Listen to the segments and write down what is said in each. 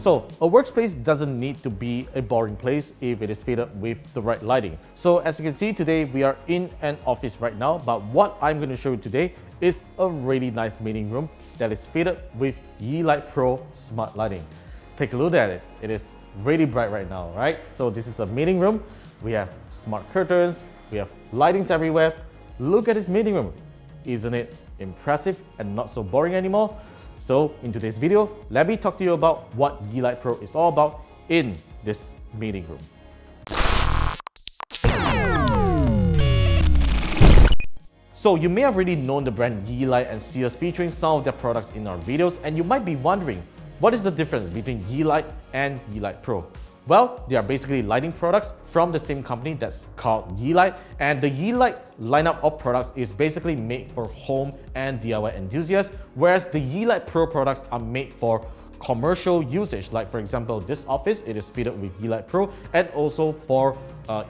So a workspace doesn't need to be a boring place if it is fitted with the right lighting. So as you can see today, we are in an office right now, but what I'm going to show you today is a really nice meeting room that is fitted with Yeelight Pro smart lighting. Take a look at it. It is really bright right now, right? So this is a meeting room. We have smart curtains, we have lightings everywhere. Look at this meeting room. Isn't it impressive and not so boring anymore? So in today's video, let me talk to you about what Yeelight Pro is all about in this meeting room. So you may have already known the brand Yeelight and see us featuring some of their products in our videos, and you might be wondering, what is the difference between Yeelight and Yeelight Pro? Well, they are basically lighting products from the same company that's called Yeelight, and the Yeelight lineup of products is basically made for home and DIY enthusiasts, whereas the Yeelight Pro products are made for commercial usage. Like for example, this office, it is fitted with Yeelight Pro, and also for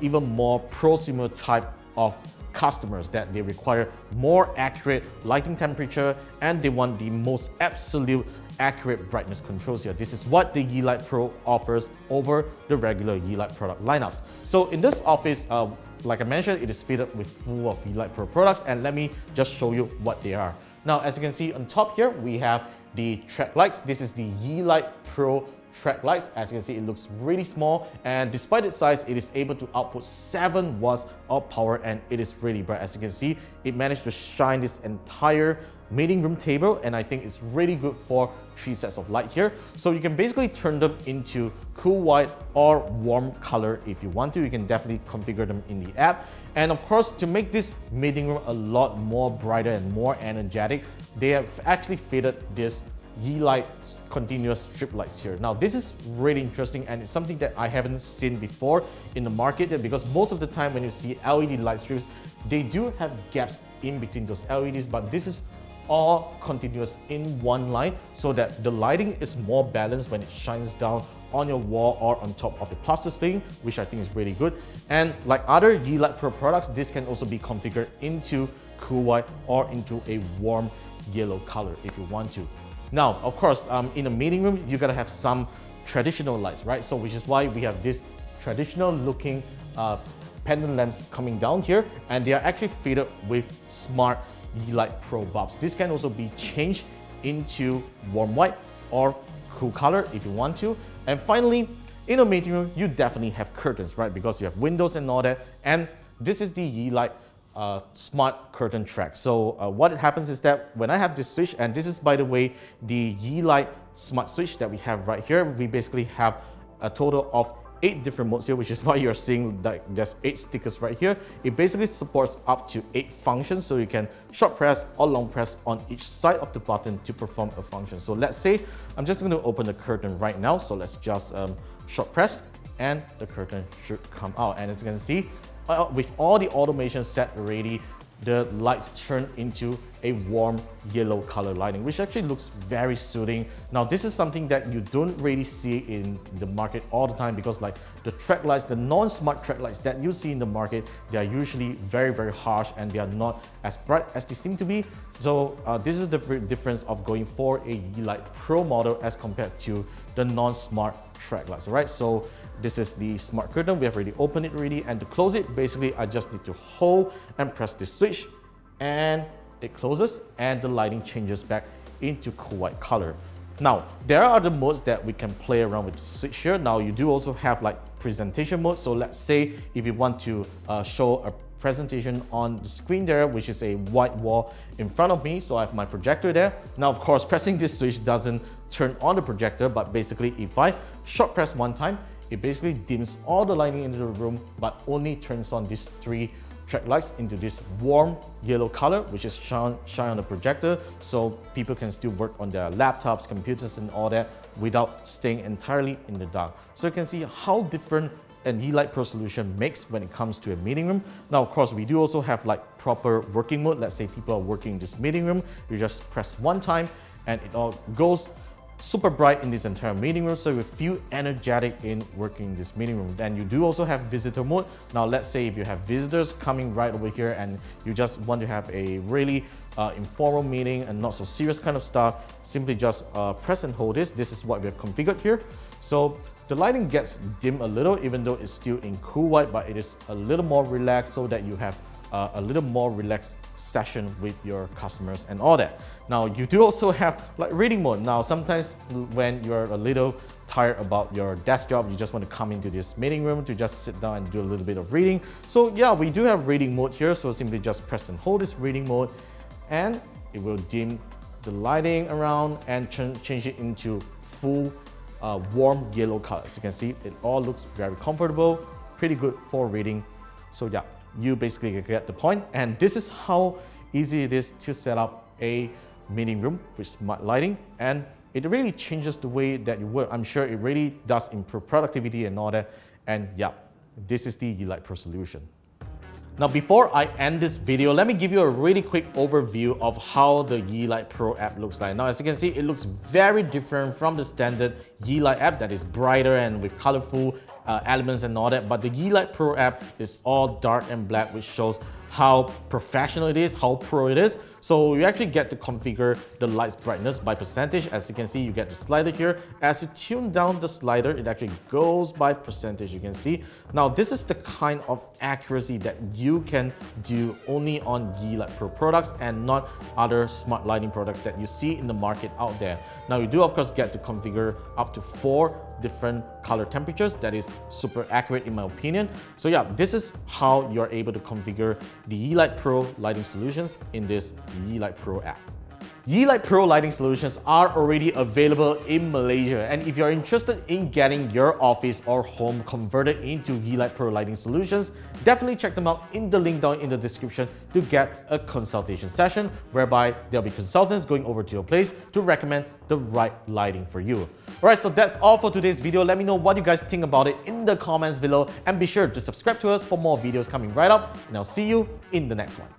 even more prosumer type of customers that they require more accurate lighting temperature and they want the most absolute accurate brightness controls here. This is what the Yeelight Pro offers over the regular Yeelight product lineups. So in this office, like I mentioned, it is fitted with full of Yeelight Pro products, and let me just show you what they are. Now, as you can see on top here, we have the track lights. This is the Yeelight Pro track lights. As you can see, it looks really small, and despite its size, it is able to output 7 watts of power, and it is really bright. As you can see, it managed to shine this entire meeting room table, and I think it's really good for 3 sets of light here. So you can basically turn them into cool white or warm color if you want to. You can definitely configure them in the app. And of course, to make this meeting room a lot more brighter and more energetic, they have actually fitted this Yeelight continuous strip lights here. Now this is really interesting, and it's something that I haven't seen before in the market, because most of the time when you see LED light strips, they do have gaps in between those LEDs, but this is all continuous in one line so that the lighting is more balanced when it shines down on your wall or on top of the plaster ceiling, which I think is really good. And like other Yeelight Pro products, this can also be configured into cool white or into a warm yellow color if you want to. Now, of course, in a meeting room, you gotta have some traditional lights, right? So which is why we have this traditional looking pendant lamps coming down here, and they are actually fitted with smart Yeelight Pro bulbs. This can also be changed into warm white or cool color if you want to. And finally, in a meeting room, you definitely have curtains, right? Because you have windows and all that. And this is the Yeelight smart curtain track. So what happens is that when I have this switch, and this is by the way the Yeelight smart switch that we have right here, we basically have a total of 8 different modes here, which is why you're seeing like there's 8 stickers right here. It basically supports up to 8 functions, so you can short press or long press on each side of the button to perform a function. So let's say I'm just going to open the curtain right now, so let's just short press and the curtain should come out. And as you can see, with all the automation set already, the lights turn into a warm yellow color lighting, which actually looks very soothing. Now this is something that you don't really see in the market all the time, because like the track lights, the non-smart track lights that you see in the market, they are usually very, very harsh and they are not as bright as they seem to be. So this is the difference of going for a Yeelight Pro model as compared to the non-smart track lights, right? So this is the smart curtain. We have already opened it already, and to close it, basically I just need to hold and press the switch, and it closes and the lighting changes back into cool white color. Now, there are other modes that we can play around with the switch here. Now, you do also have like presentation mode. So let's say if you want to show a presentation on the screen there, which is a white wall in front of me. So I have my projector there. Now, of course, pressing this switch doesn't turn on the projector, but basically if I short press one time, it basically dims all the lighting into the room, but only turns on these 3 track lights into this warm yellow color, which is shine on the projector, so people can still work on their laptops, computers and all that without staying entirely in the dark. So you can see how different a Yeelight Pro solution makes when it comes to a meeting room. Now, of course, we do also have like proper working mode. Let's say people are working in this meeting room, you just press one time and it all goes super bright in this entire meeting room, so you feel energetic in working in this meeting room. Then you do also have visitor mode. Now let's say if you have visitors coming right over here and you just want to have a really informal meeting and not so serious kind of stuff, simply just press and hold this. This is what we have configured here. So the lighting gets dim a little, even though it's still in cool white, but it is a little more relaxed so that you have a little more relaxed session with your customers and all that. Now you do also have like reading mode. Now sometimes when you're a little tired about your desk job, you just want to come into this meeting room to just sit down and do a little bit of reading. So yeah, we do have reading mode here, so simply just press and hold this reading mode and it will dim the lighting around and change it into full warm yellow color. As you can see, it all looks very comfortable, pretty good for reading. So yeah, you basically get the point. And this is how easy it is to set up a meeting room with smart lighting, and it really changes the way that you work. I'm sure it really does improve productivity and all that. And yeah, this is the Yeelight Pro solution. Now before I end this video, let me give you a really quick overview of how the Yeelight Pro app looks like. Now as you can see, it looks very different from the standard Yeelight app that is brighter and with colorful elements and all that, but the Yeelight Pro app is all dark and black, which shows how professional it is, how pro it is. So you actually get to configure the light's brightness by percentage. As you can see, you get the slider here. As you tune down the slider, it actually goes by percentage, you can see. Now this is the kind of accuracy that you can do only on Yeelight Pro products and not other smart lighting products that you see in the market out there. Now you do of course get to configure up to 4 different color temperatures. That is super accurate in my opinion. So yeah, this is how you're able to configure the Yeelight Pro lighting solutions in this Yeelight Pro app. Yeelight Pro lighting solutions are already available in Malaysia, and if you're interested in getting your office or home converted into Yeelight Pro lighting solutions, definitely check them out in the link down in the description to get a consultation session whereby there'll be consultants going over to your place to recommend the right lighting for you. Alright, so that's all for today's video. Let me know what you guys think about it in the comments below, and be sure to subscribe to us for more videos coming right up, and I'll see you in the next one.